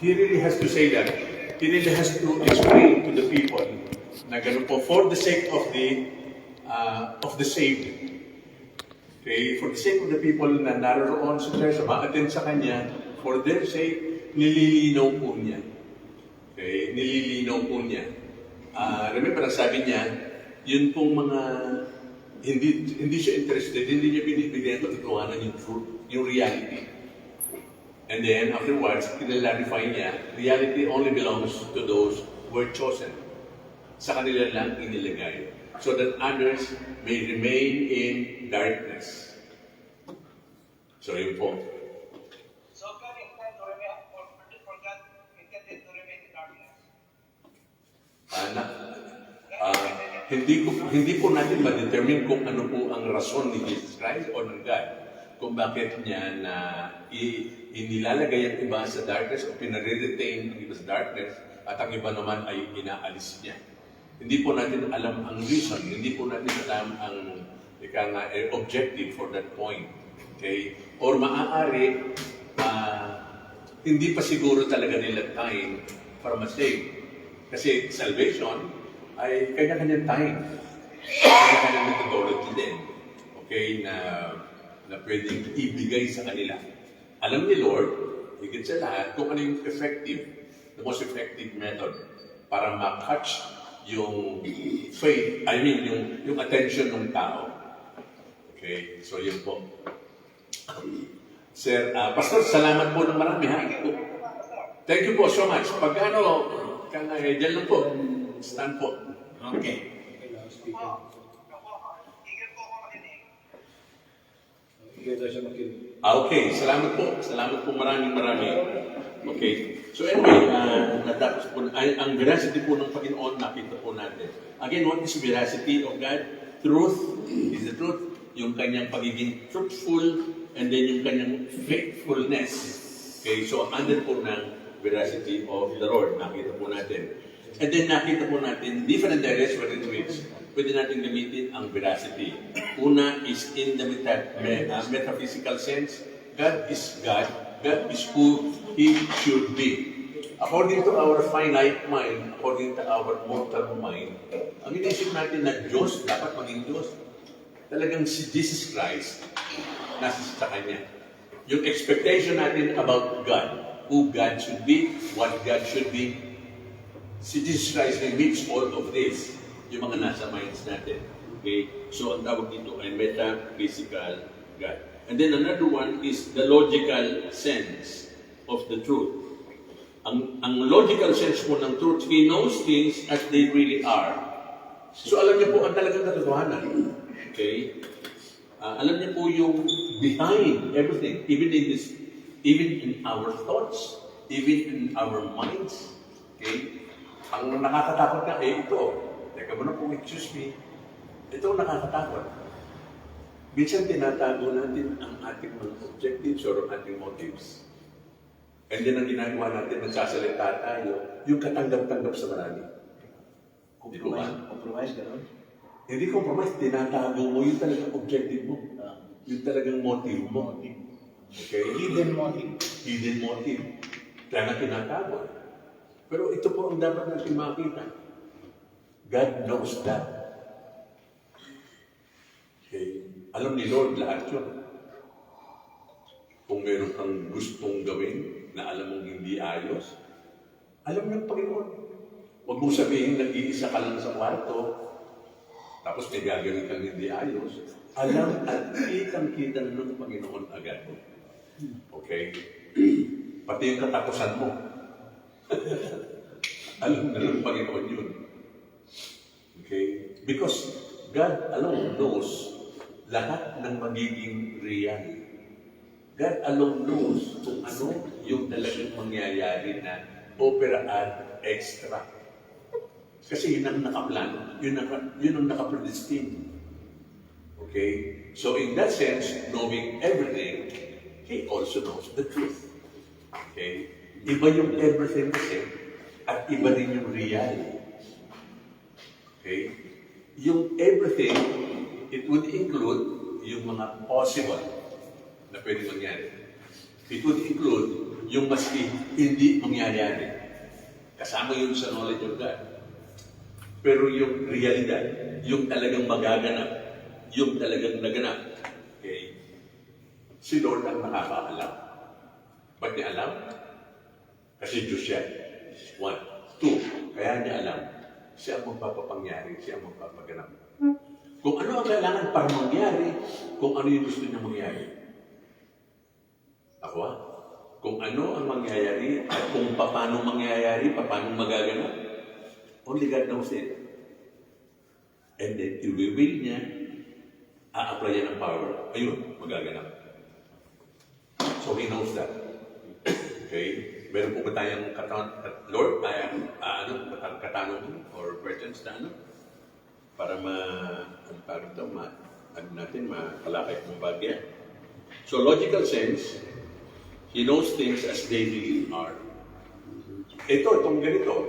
he really has to say that. He really has to explain to the people na ganun po, for the sake of the saved. Okay, for the sake of the people na naroon sa church, ma-attend sa kanya, for their sake, nililinaw po niya. Okay, nililinaw po niya. Remember, ang sabi niya, yun pong mga hindi siya interested, hindi niya binibigyan katotohanan yung truth, yung reality. And then afterwards, kinlarify niya, reality only belongs to those who were chosen. Sa kanila lang inilagay. So that others may remain in darkness. So yun po. So God intended to remain, or for God intended to remain in darkness. Hindi po natin ma-determine kung ano po ang rason ni Jesus Christ o ng God. Kung bakit niya na inilalagay ang iba sa darkness o pinare-retain ang iba sa darkness at ang iba naman ay inaalis niya. Hindi po natin alam ang reason, hindi po natin alam ang objective for that point. Okay? Or maaari, hindi pa siguro talaga nila time para ma-save. Kasi salvation ay kanya-kanyang time. Kanya-kanyang methodology din. Okay? Na pwedeng ibigay sa kanila. Alam ni Lord, higit sa lahat, kung ano yung the most effective method para ma-catch yung faith, yung attention ng tao. Okay, so yun po. Sir, Pastor, salamat po ng marami, ha? Thank you po so much. Pag dyan lang po. Stand po. Okay. Okay, salamat po. Salamat po maraming. Okay. So anyway, natapos po, ang veracity po ng Panginoon, nakita po natin. Again, what is veracity of God? Truth is the truth. Yung kanyang pagiging truthful, and then yung kanyang faithfulness. Okay, so under po ng veracity of the Lord, nakita po natin. And then nakita po natin different areas within which pwede natin gamitin ang veracity. Una is in the metaphysical sense. God is God. God is who He should be. According to our finite mind, according to our mortal mind, ang inisip natin na Diyos, dapat maging Diyos. Talagang si Jesus Christ, nasa sa Kanya. Yung expectation natin about God, who God should be, what God should be, si Jesus Christ meets all of this, yung mga nasa minds natin. Okay? So, ang tawag dito ay metaphysical God. And then another one is the logical sense of the truth. Ang logical sense po ng truth, He knows things as they really are. So, alam niya po ang talagang katotohanan. Okay? Alam niya po yung behind everything, even in our thoughts, even in our minds. Okay? Ang nakakatakot na, ito. Teka mo na po, excuse me. Ito ang nakakatakot. Minsan tinatago natin ang ating mga objectives or ating motives. And then ang ginagawa natin, nagsasalita tayo, yung katanggap-tanggap sa marami. Compromise, gano'n? Hindi compromise, tinatago mo yung talagang objective mo. Yung talagang motive mo. Okay? Hidden motive. Hidden motive. Kaya nga tinatago. Pero ito po ang dapat natin makita. God knows that. Okay? Alam ni Lord lahat yun. Kung meron kang gustong gawin na alam mong hindi ayos, alam ng Panginoon. Huwag mong sabihin nag-iisa ka lang sa kwarto, tapos may gagawin kang hindi ayos. Alam at kitang-kita ng Panginoon agad. Okay? Pati yung katapusan mo. Alam na ng Panginoon yun. Okay? Because God alone knows lahat ng magiging real. God alone knows kung ano yung talagang mangyayari na opera ad extra. Kasi yun ang nakaplano. Yun ang nakapredestine. Okay? So in that sense, knowing everything, He also knows the truth. Okay? Iba yung everything kasi, at iba rin yung reality. Okay? Yung everything, it would include yung mga possible na pwede mangyari. It would include yung maski hindi mangyayari. Kasama yun sa knowledge of God. Pero yung realidad, yung talagang magaganap, yung talagang naganap, okay, si Lord ang nakakaalam. Ba't niya alam? Kasi Diyos siya. One. Two, kaya niya alam. Siya ang magpapapangyari, siya ang magpapaganap. Kung ano ang kailangan para mangyari, kung ano yung gusto niya mangyari. Ako kung ano ang mangyayari at kung paano mangyayari, paano magaganap, only God knows it. And then, i-reveal niya, a-apply niya ng power. Ayun, magaganap. So, He knows that. Okay? Meron po ba tayong Lord, katanungan or questions na para mapalakay kung bagay. So, logical sense, He knows things as they really are. Itong ganito.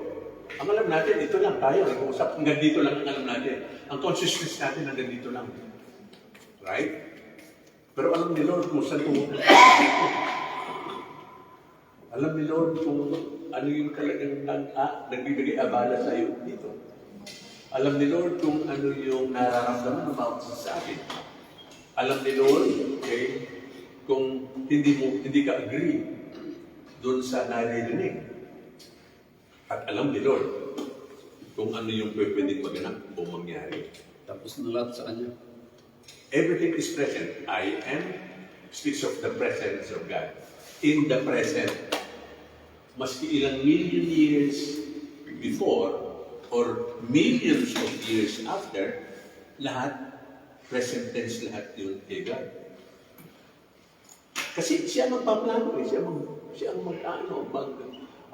Ang alam natin, ito lang tayo. Nag-uusap, hanggang dito lang ang alam natin. Ang consciousness natin hanggang dito lang. Right? Pero alam ni Lord kung saan pumunta. Alam ni Lord kung ano yung talagang nagbibigay abala sa iyo dito. Alam ni Lord kung ano yung nararamdaman ng bawat sa atin. Alam ni Lord, okay, kung hindi ka agree doon sa naririnig. At alam ni Lord kung ano yung pwedeng maganap o mangyari. Tapos na lahat sa Kanya. Everything is present. I am speaks of the presence of God. In the present. Maski ilang million years before or millions of years after, lahat, present tense lahat yun kay God. Kasi siya magpaplano siya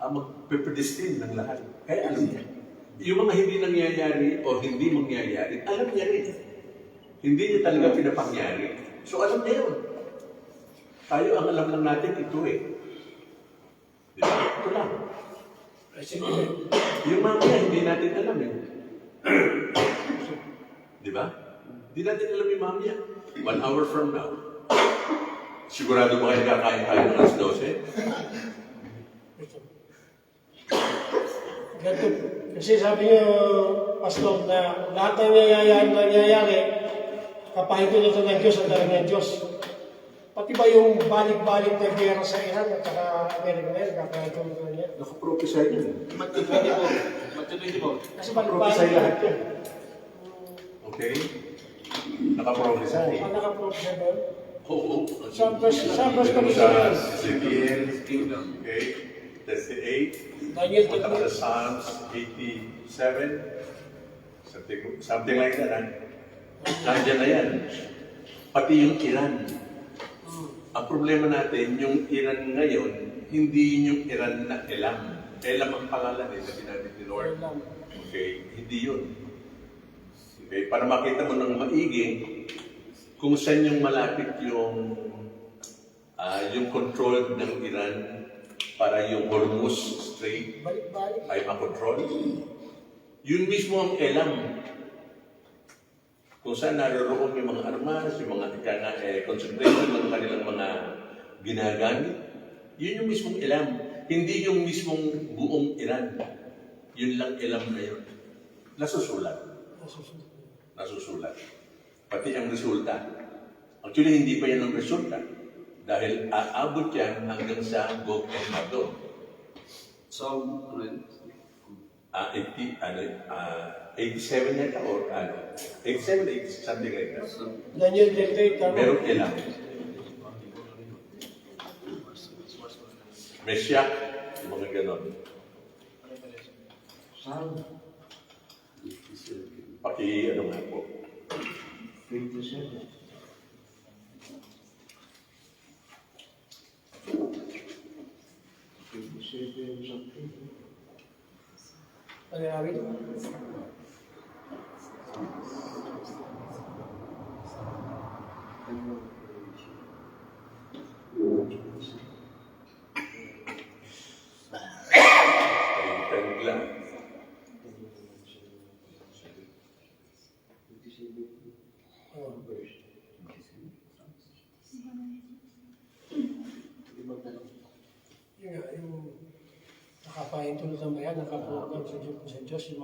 ang magpe-predestine ng lahat. Kaya alam niya. Yung mga hindi nangyayari o hindi mangyayari, alam niya rin. Hindi niya talaga pinapangyari. So alam niya yun. Tayo ang alam lang natin ito eh. Di ba? Ito lang. Yung mamaya, hindi natin alam eh. Di ba? Hindi natin alam yung mamaya. 1 hour from now. Sigurado ba kayo kakain tayo ng alas 12? Ganito. Kasi sabi niyo, Pastor, na lahat ng nangyayari, kapahintulot ng Diyos at ng Diyos. Pati ba yung balik-balik na gera sa Iran at saka Amerika na yun, kapahintulot na niya? Nakaprophesy yun. Matuloy po. Matuloy po. Kasi Nakaprophesy balik-balik lahat yun. Okay? Nakaprophesy. Ang nakaprofesyon doon. Oo. Sa verse Sa commission. Ezekiel, okay, 38, Daniel punta ka 38. sa Psalms 87, something like that, ha? Nandiyan na yan. Pati yung Iran. Ang problema natin, yung Iran ngayon, hindi yung Iran na Elam. Elam ang pangalan na ginamit ni Lord. Okay, hindi yun. Okay, para makita mo ng maigi, kung saan yung malapit yung control ng Iran para yung Hormuz Strait Balik-balik. ay makontrol. Yun mismo ang Elam. Kung saan naroon yung mga armas, yung mga concentration ng kanilang mga ginagamit, yun yung mismong Elam. Hindi yung mismong buong Iran. Yun lang Elam na yun. Nasusulat. Nasusulat. Pati ang resulta. Actually, hindi pa yan ang resulta. Dahil aabot yan hanggang sa Gog and Magog. So, ano yun? 87 yata or 87, something like that. Daniel 38, tama. Meron ilang. Mesyak, yung mga ganon. Ano nga po. 27. Ano namin? Tanig lang. pahintulot ng bayan, nakaprogram sa Diyos, yung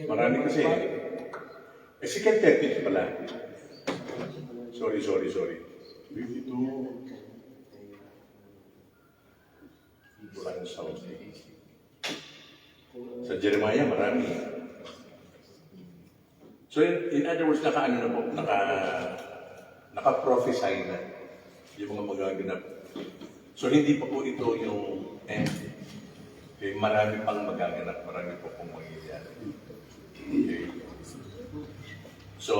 Marami kasi. Second 30 pala. Sorry. 52. Wala yung sound. Sa Jeremiah, marami. So in other words, naka-prophesy na yung mga magaganap. So hindi pa po ito yung end. Okay, marami pang magaganap, marami po pong mangyayari. Okay. So,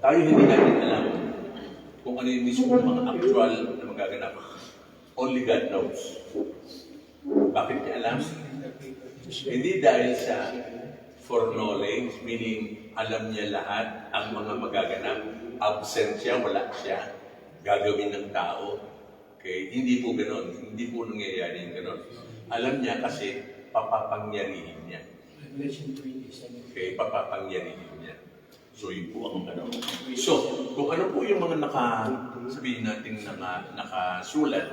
tayo hindi natin alam kung ano yung mismo mga actual na magaganap. Only God knows. Bakit niya alam? Hindi dahil sa foreknowledge, meaning alam niya lahat ang mga magaganap. Absent siya, wala siya. Gagawin ng tao. Okay? Hindi po ganoon. Hindi po nangyayari yung ganoon. Alam niya kasi papapangyarihin niya. Okay? Papapangyarihin niya. So, yun po ang ano. So, kung ano po yung mga sabihin natin nakasulat,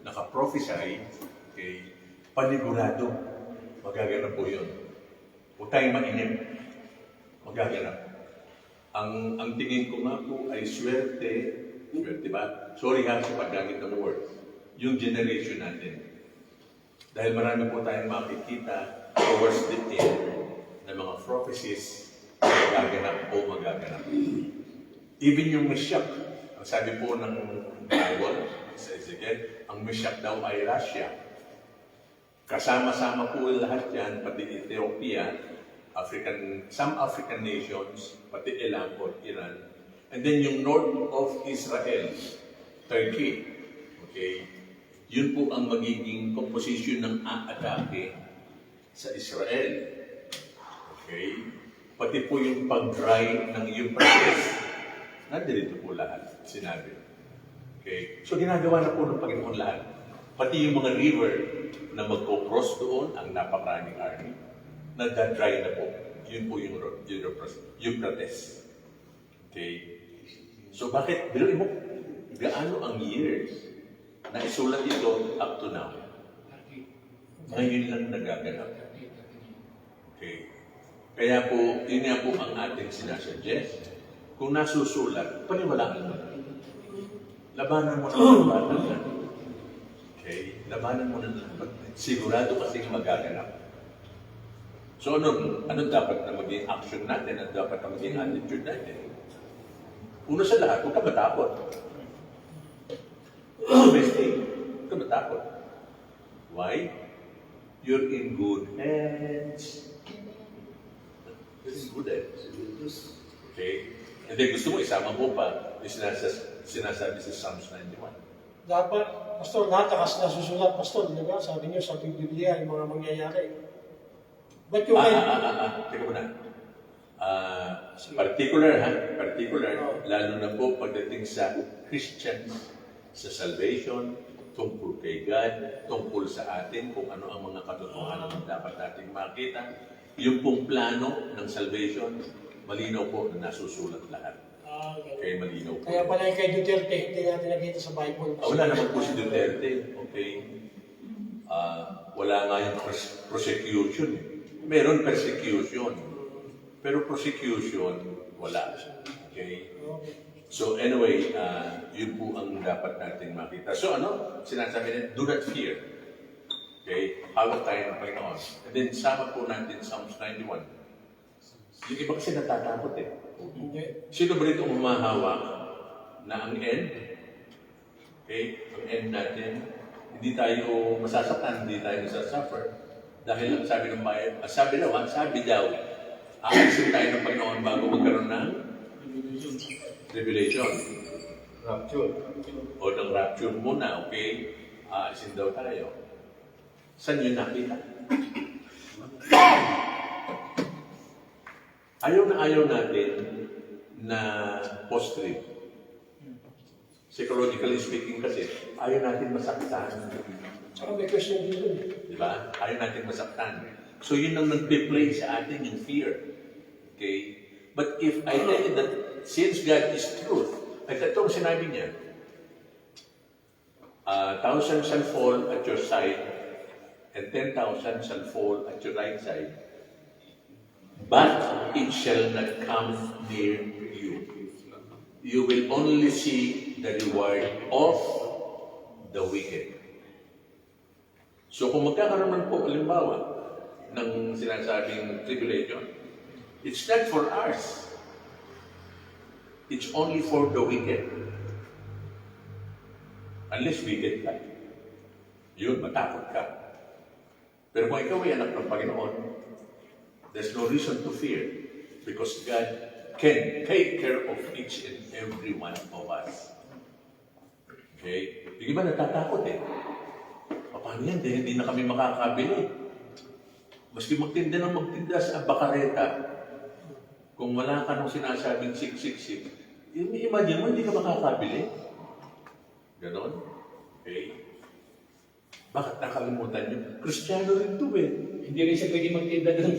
naka-prophesy, okay, panigurado, magaganap po yun. Huwag tayong mainip, magaganap. Ang tingin ko nga po ay swerte ba? Sorry ha sa paggamit ng word. Yung generation natin. Dahil marami po tayong makikita towards the end ng mga prophecies magaganap. Even yung Meshach, ang sabi po ng Bible, sa Ezekiel, ang Meshach daw ay Russia. Kasama-sama po lahat yan, pati Ethiopia, some African nations, pati Iran, and then yung north of Israel, Turkey. Okay? Yun po ang magiging composition ng atake sa Israel. Okay? Pati po yung pag-dry ng Euphrates. Nandito po lahat, sinabi. Okay? So ginagawa na po ng Panginoon lahat. Pati yung mga river na magko-cross doon, ang napakaraming army, nagda-dry na po. Yun po yung Euphrates. Okay? So bakit, biluin mo, gaano ang years na isulat ito up to now? Ngayon lang nagaganap. Okay? Kaya po, yun nga po ang ating sinasuggest. Kung nasusulat, paniwalaan mo na. Labanan mo na. Okay? Labanan mo na. Sigurado kasing magaganap. So ano dapat na maging action natin? Ano dapat na maging attitude natin? Una sa lahat, huwag ka matakot. Best thing, huwag ka matakot. Why? You're in good hands. This is good hands. Okay? And then gusto mo, isama mo pa yung sinasabi sa Psalms 91. Dapat, Pastor, lahat na nasusulat, Pastor, di ba? Sabi niyo sa Biblia, yung mga mangyayari. Ba't yung Teka muna. Particular, lalo na po pagdating sa Christians, sa salvation, tungkol kay God, tungkol sa atin, kung ano ang mga katotohanan na dapat nating makita. Yung pong plano ng salvation, malinaw po na nasusulat lahat. Okay, malinaw po. Kaya pala yung kay Duterte, hindi natin nakita sa Bible. Wala naman po si Duterte, okay? Wala nga yung prosecution. Meron persecution. Pero prosecution, wala. Okay? So anyway, yun po ang dapat natin makita. So sinasabi niya, do not fear. Okay? Hawak tayo ng Panginoon. And then, sama po natin Psalms 91. Yung iba kasi natatakot eh. Sino ba rito humahawak na ang end? Okay? Ang end natin, hindi tayo masasaktan, hindi tayo masasuffer. Dahil sabi daw, aalisin tayo ng Panginoon bago magkaroon ng tribulation. Rapture. O ng rapture muna, okay? Aalisin daw tayo. Saan yun nakita? Ayaw natin na post-trib. Psychologically speaking kasi, ayaw natin masaktan. Saka may question dito. Di ba? Ayaw natin masaktan. So yun ang nag-play sa atin, yung fear. Okay? But if I tell you that since God is truth, at ito ang sinabi niya, thousands shall fall at your side, and 10,000 shall fall at your right side, but it shall not come near you. You will only see the reward of the wicked. So kung magkakaroon man po, halimbawa, ng sinasabing tribulation, it's not for us. It's only for the wicked. Unless wicked ka. Yun, matakot ka. Pero kung ikaw ay anak ng Panginoon, there's no reason to fear because God can take care of each and every one of us. Okay? Hindi ba natatakot eh? Paano yan? Hindi na kami makakabili. Maski magtinda ng magtinda sa bakareta, kung wala ka nung sinasabing 666, imagine mo, hindi ka makakabili. Ganon? Okay? Bakit nakalimutan nyo? Kristiyano rin to eh. Hindi rin siya pwede magtinda ng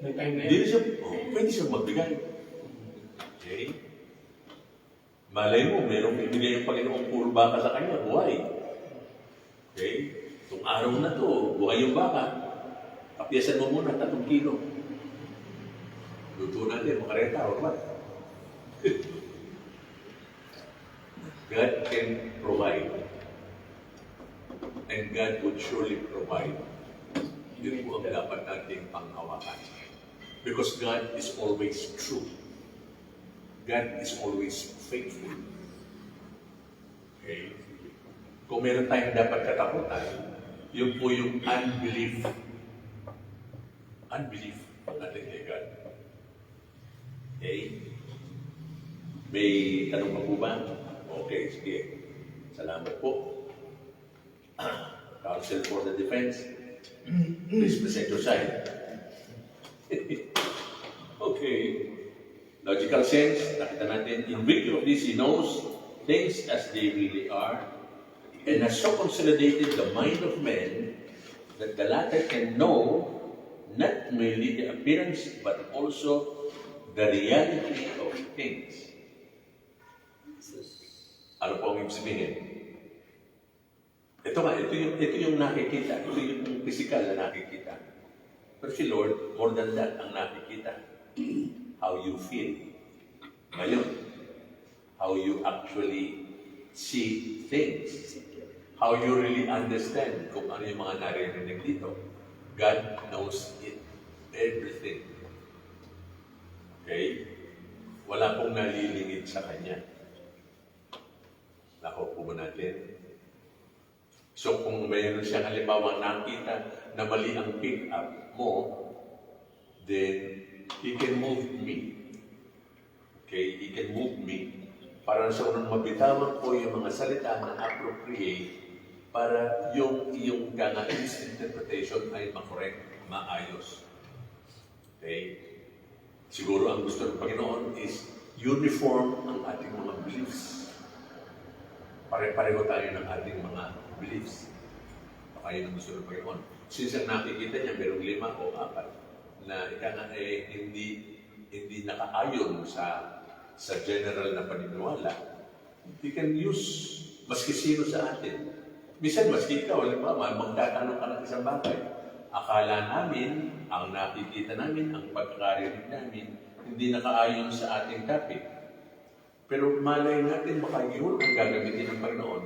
time na Hindi rin siya, pwede siya magbigay. Okay? Malay mo, merong ibigay ng Panginoong puro baka sa kanya, buhay. Okay? Itong araw na to, buhay yung baka. Kapiyasan mo muna, 3 kilo. Luto natin, makareta, or what? God can provide. And God would surely provide. Yun po ang dapat nating panghawakan. Because God is always true. God is always faithful. Okay? Kung meron tayong dapat katakutan, yun po yung unbelief. Unbelief natin kay God. Okay? May tanong pa po ba? Okay, sige. Salamat po. Counsel for the defense. Please present your side. Okay. Logical sense, nakita natin, in virtue of this, he knows things as they really are, and has so consolidated the mind of men that the latter can know not merely the appearance but also the reality of things. Ano po ang ibig sabihin? Ito yung nakikita. Ito yung physical na nakikita. Pero si Lord, more than that ang nakikita. How you feel. Ngayon, how you actually see things. How you really understand kung ano yung mga naririnig dito. God knows it. Everything. Okay? Wala pong nalilingid sa Kanya. Nako po ba natin? So kung mayroon siyang halimbawa nakita na mali ang pick-up mo, then He can move me. Okay? He can move me para sa unang mabitawan ko yung mga salita na appropriate para yung interpretation ay makorek, maayos. Okay? Siguro ang gusto ng Panginoon is uniform ang ating mga beliefs. Pare-pareho tayo ng ating mga beliefs. Baka yun ang gusto ng Panginoon. Since ang nakikita niya, merong 5 o 4 na hindi nakaayon sa general na paniniwala, he can use maski sino sa atin. Minsan, maski ikaw, halimbawa, magtatanong ka ng isang bagay. Akala namin, ang nakikita namin, ang pagkakarinig namin, hindi nakaayon sa ating topic. Pero malay natin, baka yun ang gagamitin ng Panginoon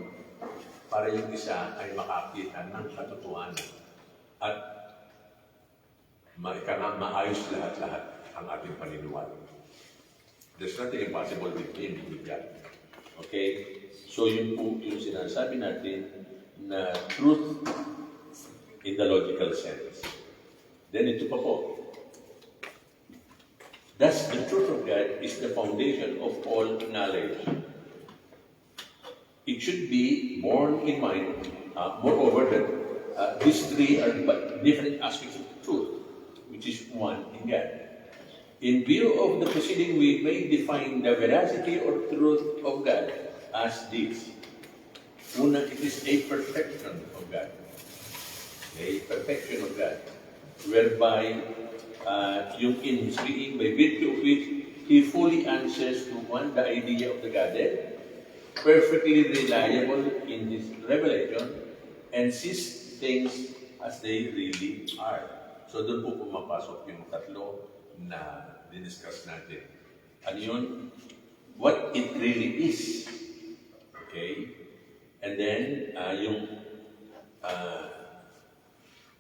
para yung isa ay makakita ng katotohanan. At maayos lahat-lahat ang ating paniniwala. There's nothing impossible with Him, with God. Okay? So yun po yung sinasabi natin na truth in the logical sense. Then ito pa po. Thus, the truth of God is the foundation of all knowledge. It should be borne in mind, moreover, that these three are different aspects of the truth, which is one in God. In view of the preceding, we may define the veracity or truth of God as this. Una, it is a perfection of God. A perfection of God. Whereby, yung in His being, by virtue of which He fully answers to one, the idea of the Godhead, perfectly reliable in His revelation, and sees things as they really are. So doon po pumapasok yung tatlo na diniscuss natin. Ano yun? What it really is. Okay? And then,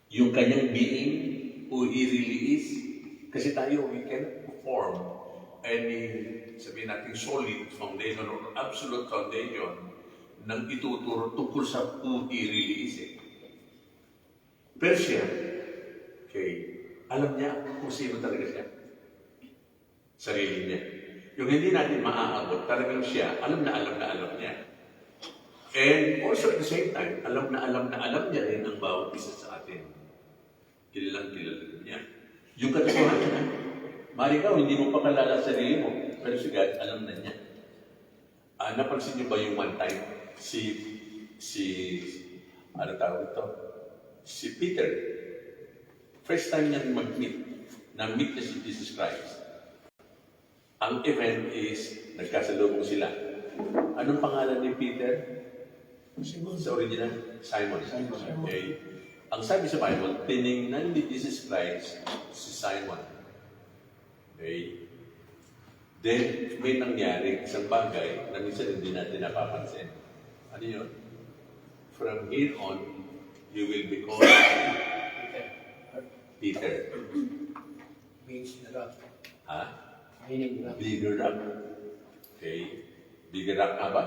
yung kanyang being, who he really is. Kasi tayo, we can form any, sabihin natin, solid foundation or absolute foundation ng ituturo tungkol sa who he really is. Pero siya, okay, alam niya kung sino talaga siya. Sarili niya. Yung hindi natin maaabot, talagang siya, alam niya. And also at the same time, alam niya rin ang bawat isa sa atin. Kilalang niya. Yung katotohanan, mari ikaw, hindi mo pa kalala sa sarili mo, pero si God, alam na niya. Napansin niyo ba yung one time, ano tawag ito? Si Peter, first time niya mag-meet, na-meet niya si Jesus Christ. Ang event is, nagkasalubong sila. Anong pangalan ni Peter? Sa original? Simon. Okay. Ang sabi sa Bible, tiningnan ni Jesus Christ si Simon. Okay. Then, may nangyari isang bagay na minsan hindi natin napapansin. Ano yun? From here on, you will be called Peter. Means the rock. Ha? Meaning rock. Bigger rock. Okay. Bigger rock na ba?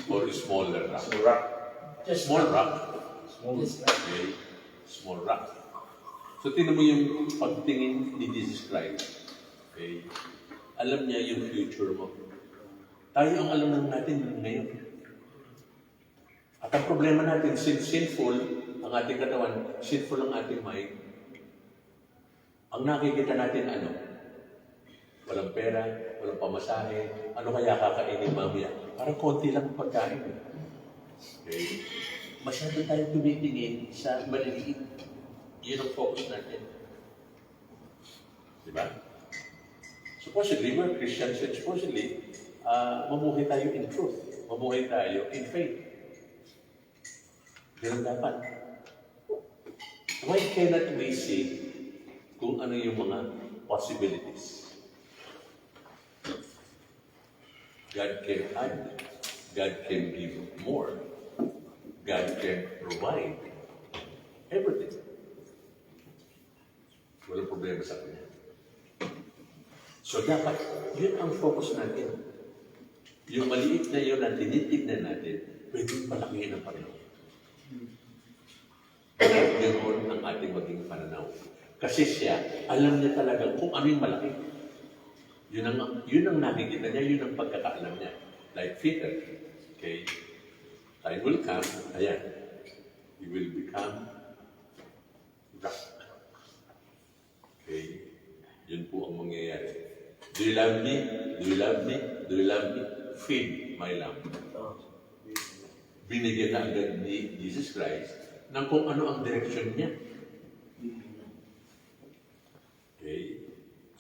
Or smaller rock? Just Small rock. Just rock. Okay. Small rock. So, tingnan mo yung pagtingin ni Jesus Christ. Okay. Alam niya yung future mo. Tayo ang alam lang natin ngayon. At ang problema natin, since sinful ang ating katawan, sinful ang ating mind, ang nakikita natin ano? Walang pera, walang pamasahe, ano kaya kakainin mamaya? Parang konti lang ang pagkain. Okay? Masyado tayo tumitingin sa maliliit. Yun ang focus natin. Diba? Supposedly, we're Christians and supposedly, mamuhay tayo in truth. Mamuhay tayo in faith. Ganun dapat. Why cannot we see kung ano yung mga possibilities? God can add. God can give more. God can provide everything. Walang problema sa kanya. So dapat, yun ang focus natin. Yung maliit na yun na tinitignan natin, pwedeng palakihin ng Panginoon. Ganoon ang ating maging pananaw. Kasi siya, alam niya talaga kung ano yung malaki. Yun ang nakikita niya, yun ang pagkakaalam niya. Like Peter, okay, time will come, ayan, he will become rock. Okay, yun po ang mangyayari. Do you love me? Do you love me? Do you love me? Feed my lamb. Binigyan na agad ni Jesus Christ ng kung ano ang direksyon niya. Okay?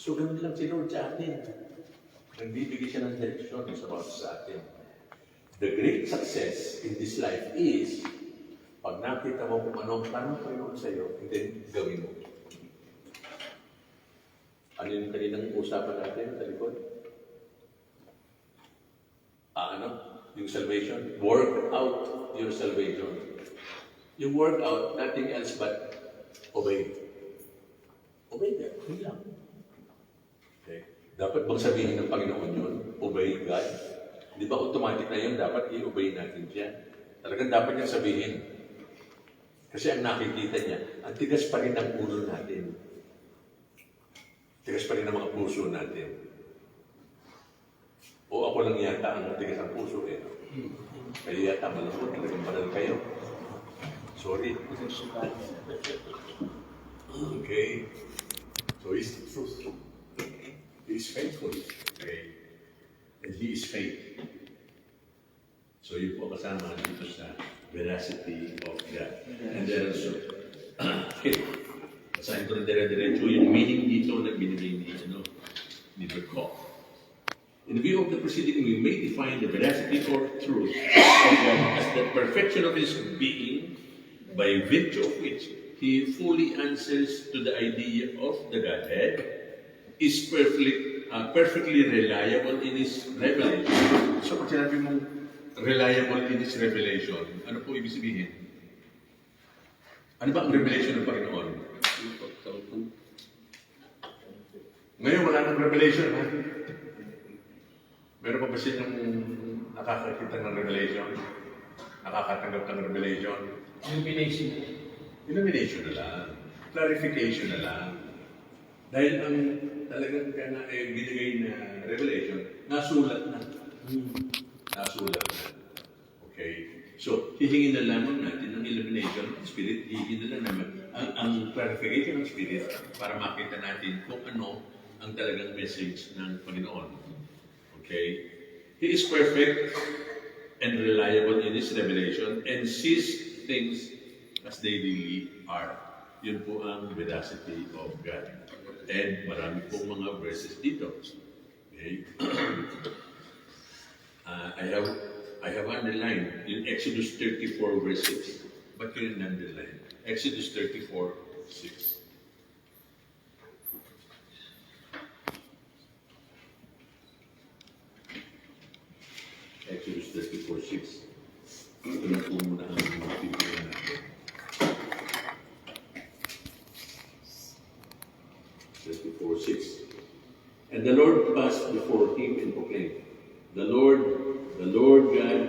So, ganun lang si Lord sa atin. Nagbibigay siya ng direksyon sa atin. The great success in this life is pag nakita mo kung ano ang tanong Panginoon sa iyo, and then gawin mo. Ano yung kaninang usapan natin sa likod? Yung salvation? Work out your salvation. You work out nothing else but obey. Obey them. Yun lang. Okay. Dapat bang sabihin ng Panginoon yun? Obey God? Di ba automatic na yun? Dapat i-obey natin siya. Talagang dapat niyang sabihin. Kasi ang nakikita niya, ang tigas pa rin ng ulo natin. Tigas pa rin ng mga puso natin. O ako lang yata ang tigas ang puso eh. Kayo yata malambot, talagang banal kayo. Sorry. Okay. So he's the truth. He is faithful. Okay. And he is faith. So yun po kasama dito sa veracity of God. And then also, okay. Basahin ko rin dire-diretso yung meaning dito na binigay ni Berkov. In view of the preceding, we may define the veracity or truth of God as the perfection of His being, by virtue of which he fully answers to the idea of the Godhead, is perfectly reliable in his revelation. So pag sinabi mong reliable in his revelation, ano po ibig sabihin? Ano ba ang revelation ng Panginoon? Ngayon wala nang revelation, ha? Meron pa ba siyang nakakakita ng revelation? Nakakatanggap ng revelation? Illumination na lang. Clarification na lang. Dahil ang talagang binigay na revelation, nasulat na. Nasulat na. Okay? So, hihingin na lamang natin ang illumination ng Spirit, hihingin na lang naman ang clarification ng Spirit para makita natin kung ano ang talagang message ng Panginoon. Okay? He is perfect and reliable in His revelation and sees things as they really are. Yun po ang veracity of God. And marami pong mga verses dito. Okay? I have underlined in Exodus 34 verse 6. But you didn't underline. Exodus 34, 6. Exodus 34, 6. Ito na po muna ang mga pipilihan natin. 34, 6. And the Lord passed before him and proclaimed, The Lord God,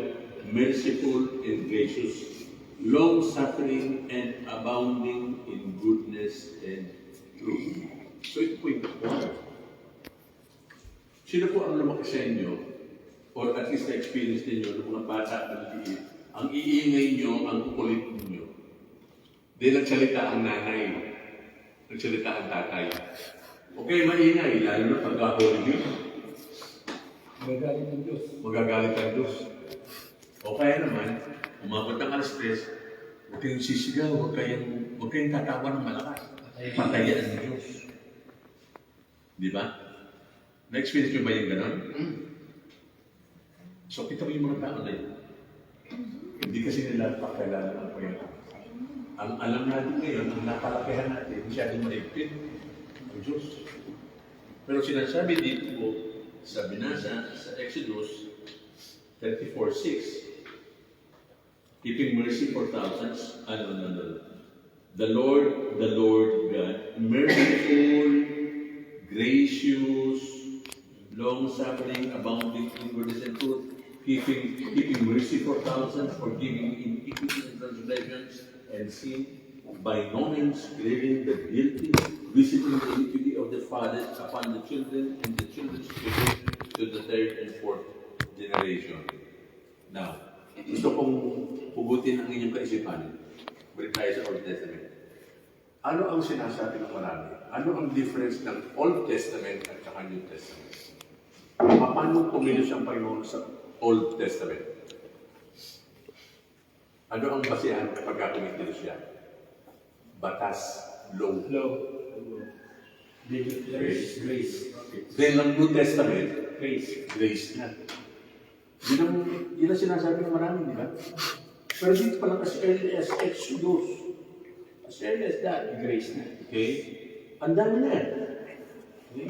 merciful and gracious, long-suffering and abounding in goodness and truth. So ito po yung God. Sino po ang lumaki sa inyo, or at least na-experience ninyo ng mga bata at maliit, ang iingay nyo, ang kukulit ninyo. Di nagsalita ang nanay, nagsalita ang tatay. Okay, maingay, lalo na pagka-Holy Magagalit ng Diyos. Magagalit ang Diyos. O kaya naman, umabot ang alas 3, huwag kayong sisigaw, huwag kayong tatawa ng malakas. Patayan ng Diyos. Di ba? Na-experience nyo ba yung gano'n? So, kita mo yung mga tao na yun. Hindi kasi nila pakilala ng Panginoon. Ang alam natin ngayon, ang napalakihan natin, masyadong maigpit ang Diyos. Pero sinasabi dito, sa binasa sa Exodus 34:6, keeping mercy for thousands, the Lord God, merciful, gracious, long-suffering, abounding in goodness and truth, keeping mercy for thousands, forgiving iniquities and transgressions and sin, by no means clearing the guilty, visiting the iniquity of the fathers upon the children and the children's children to the third and fourth generation. Now, gusto kong pugutin ang inyong kaisipan. Balik tayo sa Old Testament. Ano ang sinasabi ng marami? Ano ang difference ng Old Testament at saka New Testament? Paano kumilos ang Panginoon sa Old Testament? Ano ang basihan kapag kumilos siya? Batas, law. Grace. Then ang New Testament, grace na. Yun ang sinasabi ng marami, di ba? Pero dito pa lang as early as Exodus. As early as that, grace na. Okay? Ang dami na yan. Okay?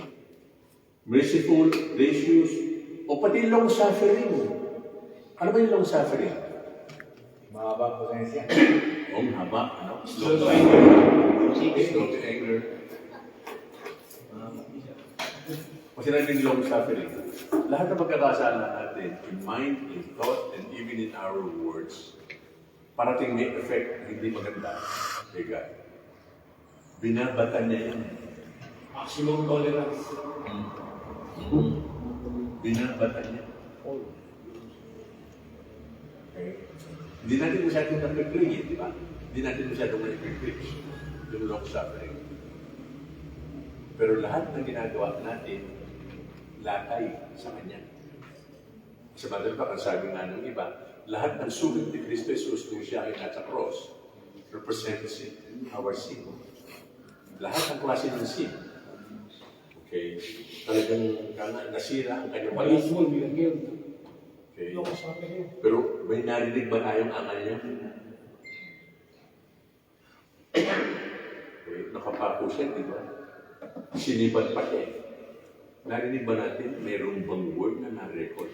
Merciful, gracious, o pati long-suffering. Ano ba yung long-suffering? Mahaba po sa siya. O, mahaba. Ano? Slow to anger. Slow to anger. Kasi natin long-suffering. Lahat ng pagkakasala natin, in mind, in thought, and even in our words, parating may effect na hindi maganda kay God. Binabatan niya yan. Maximum tolerance. Binabatan niya. Okay? Hindi natin masyadong napipigil, di ba? Hindi natin masyadong napipigil yung long-suffering. Pero lahat ng ginagawa natin, latay sa Kanya. Sa bagay pa, ang sabi nga ng iba, lahat ng sugat ni Kristo Jesus nung siya ay nasa cross represents our sin. Lahat ng klase ng sin. Okay? Talagang nasira ang kanyang Walis balas. mo, bilagyan. Okay? Long-suffering. Pero may narinig ba tayong angal niya? Okay, nakapako siya, di ba? Sinibat pa siya. Narinig ba natin, mayroong bang word na na-record?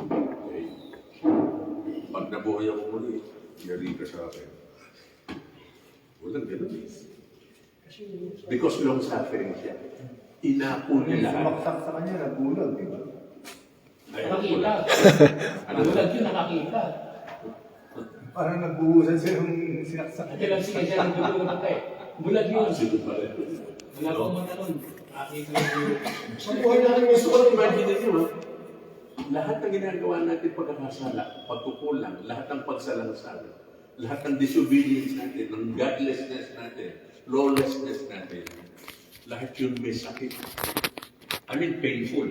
Okay. Pag nabuhay ako muli, yari ka sa akin. Walang ganun eh. Because long suffering siya. Inako niya lahat. Sumaksak sa kanya, nagulag, di ba? Nakakita. Ano? Nagulag yun, nakakita. Parang nagbuhusan siya yung sinaksak. Ate lang sige siya ng dugo ng patay. Bulag yun. Sino pa rin? Wala pa man na nun. Nakakita lang yun. Sa buhay natin gusto ko So, imagine nyo, lahat ng ginagawa natin pagkakasala, pagkukulang, lahat ng pagsalang-sala, lahat ng disobedience natin, ng godlessness natin, lawlessness natin, lahat yun may sakit. I mean, painful.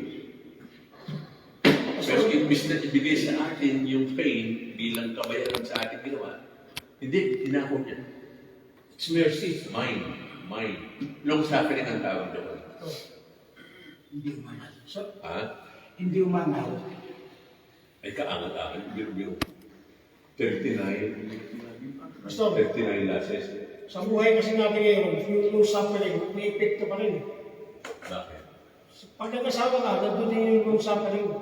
Pero imbis na ibigay sa atin yung pain bilang kabayaran sa ating ginawa, hindi, tinako niya. It's mercy. Mine. Long suffering ang tawag doon. Hindi umangal. Ha? Hindi umangal. Ay kaangat-angat, biro-biro. 39 Gusto. 39 lasses. Sa buhay kasi natin ngayon, yung suffering, may epekto pa rin. Bakit? Pag nag-asawa ka, nandun din yung suffering.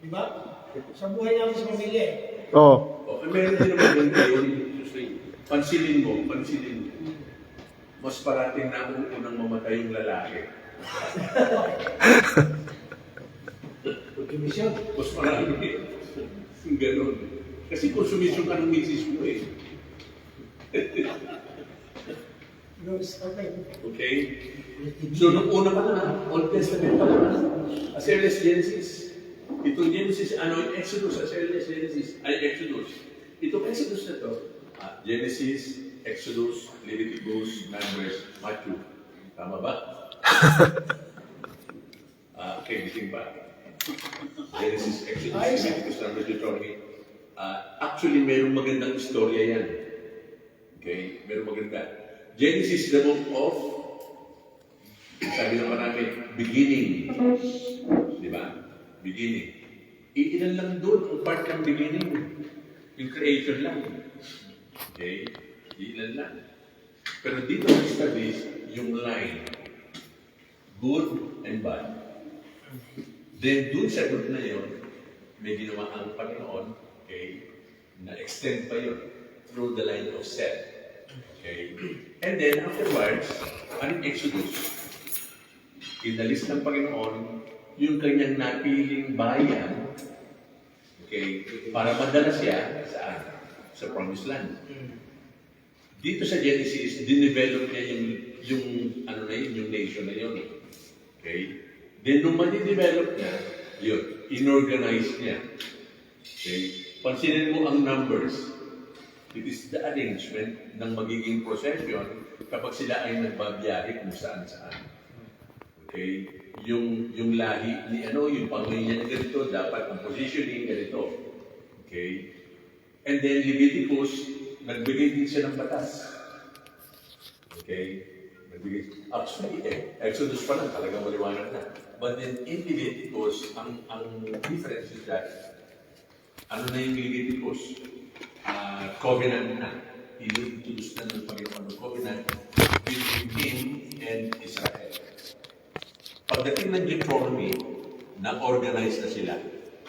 Di ba? Sa buhay natin sa pamilya eh. Oo. Okay, meron din naman yung ngayon. Pansinin mo. Mas parating na unang mamatay yung lalaki. Contribution. Mas marami eh. Ganon. Kasi konsumisyon ka ng misis mo eh. Okay? So, nung una pa na, Old Testament pa na, as early as Genesis. Itong Genesis, Exodus, as early as Genesis, Exodus. Itong Exodus na to, Genesis, Exodus, Leviticus, Numbers, Matthew. Tama ba? Okay, gising pa. Genesis, Exodus, Leviticus, Numbers, Deuteronomy. Actually, mayroong magandang istorya yan. Okay? Mayroong maganda. Genesis, the book of, sabi naman namin, beginning. Di ba? Beginning. Iilan lang doon ang part ng beginning. Yung creation lang. Okay? Iilan lang. Pero dito establish yung line. Good and bad. Then doon sa group na yun, may ginawa ang Panginoon, okay, na extend pa yun through the line of Seth. Okay? And then afterwards, ang Exodus, inalis ng Panginoon yung kanyang napiling bayan, okay, para madala siya saan? Sa Promised Land. Dito sa Genesis, dinevelop niya yung ano na yun, yung nation na yun. Okay? Then nung madidevelop niya, yun, inorganize niya. Okay? Pansinin mo ang numbers. It is the arrangement ng magiging procession kapag sila ay nagbabiyahe kung saan-saan. Okay? Yung lahi ni yung pamilya niya ganito, dapat ang positioning ganito. Okay? And then Leviticus, nagbigay din siya ng batas. Okay? Nagbigay. Actually, Exodus pa lang, talagang maliwanag na. But then in Leviticus, ang difference is that, ano na yung Leviticus? Covenant na. Inintroduce na ng Panginoon ng covenant between him and Israel. Pagdating ng Deuteronomy, na-organize na sila.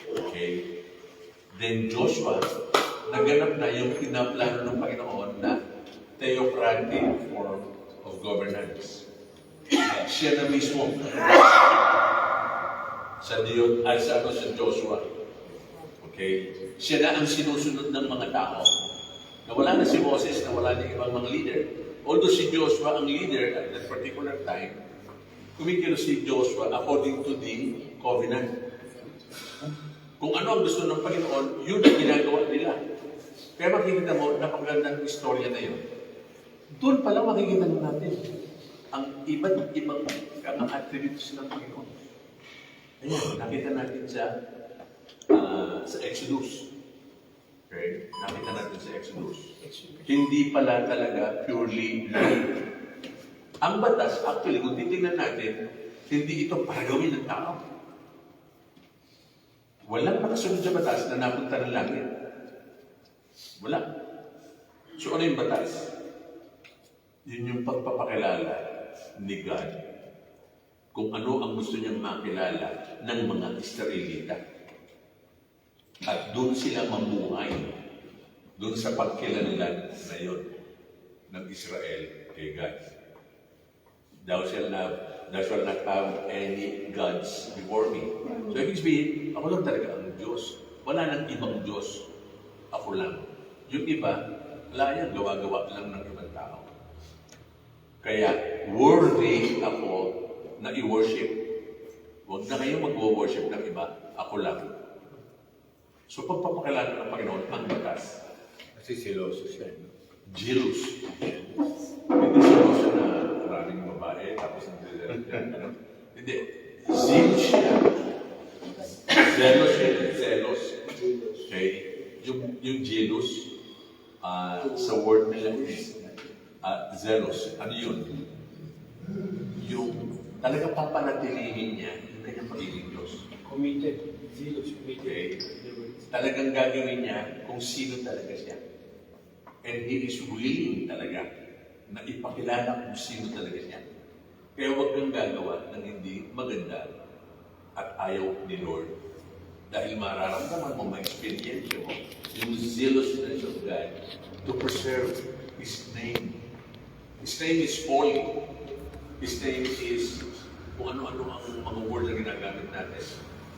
Okay? Then Joshua, naganap na yung pinaplano ng Panginoon na theocratic form of governance. Siya na mismo sa Joshua. Okay? Siya na ang sinusunod ng mga tao. Nawala na si Moses, nawala na ibang mga leader. Although si Joshua ang leader at that particular time, kumikilos si Joshua according to the covenant. Kung ano ang gusto ng Panginoon, yun ang ginagawa nila. Kaya makikita mo, napakagandang istorya na yun. Doon pala makikita natin ang iba't ibang mga attributes ng Panginoon. Ayan, nakita natin sa Exodus. Okay? Nakita natin sa Exodus. Hindi pala talaga purely law. Ang batas, actually, kung titignan natin, hindi ito para gawin ng tao. Walang nakasunod sa batas na napunta ng langit. Wala. So ano yung batas? Yun yung pagpapakilala ni God kung ano ang gusto niyang makilala ng mga Israelita. At doon sila mamuhay. Doon sa pagkilanlan na yun ng Israel kay God. Thou shalt not have any gods before me. So ibig sabihin, ako lang talaga ang Diyos. Wala nang ibang Diyos. Ako lang. Yung iba, wala yan. Gawa-gawa lang ng ibang tao. Kaya, worthy ako na i-worship. Huwag na kayo mag-worship ng iba. Ako lang. So pagpapakilala ng Panginoon ang batas. Kasi siloso siya. Jealous. Hindi siloso na maraming babae, tapos ano? Hindi. Zealous siya. Zealous siya. Zealous. Okay? Yung jealous, sa word nila is zealous. Ano yun? Yung talagang papanatilihin niya yung kanyang pagiging Diyos. Committed. Zealous, committed. Okay? Talagang gagawin niya kung sino talaga siya. And He is willing talaga na ipakilala kung sino talaga siya. Kaya huwag kang gagawa ng hindi maganda at ayaw ni Lord. Dahil mararamdaman mo, ma-experience mo, yung zealousness of God to preserve His name. His name is holy. His name is kung ano-ano ang mga words na ginagamit natin.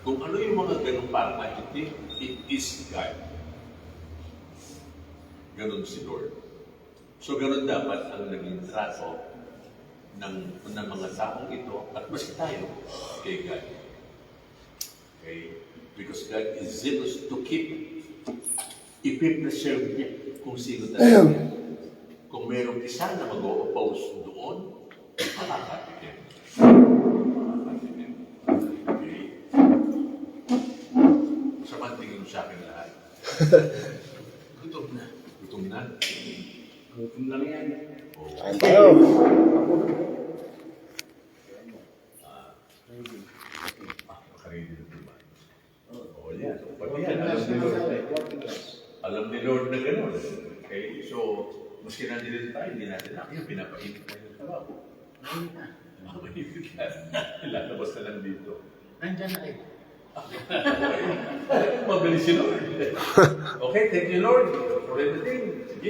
Kung ano yung mga ganong parang adjective, it is God. Ganon si Lord. So ganon dapat ang naging trato ng mga taong ito at maski tayo kay God. Okay? Because God is zealous to keep, ipipreserve niya kung sino talaga. Kung mayroong isa na mag-o-oppose doon, makakatikin. Makakatikin. Okay? Sama tingin mo sa akin lahat. Gutom na. Gutom na. Gutom lang yan. Oh. Makarili na diba? Oo, yan. Pati yan, alam ni Lord na gano'n. Okay? So, maski nandito tayo, hindi natin yung pinapainit na yung trabaho. Mainit na. Lalabas na lang dito. Nandyan na eh. Okay. Mabilis si Lord. Okay, thank you Lord for everything. Sige.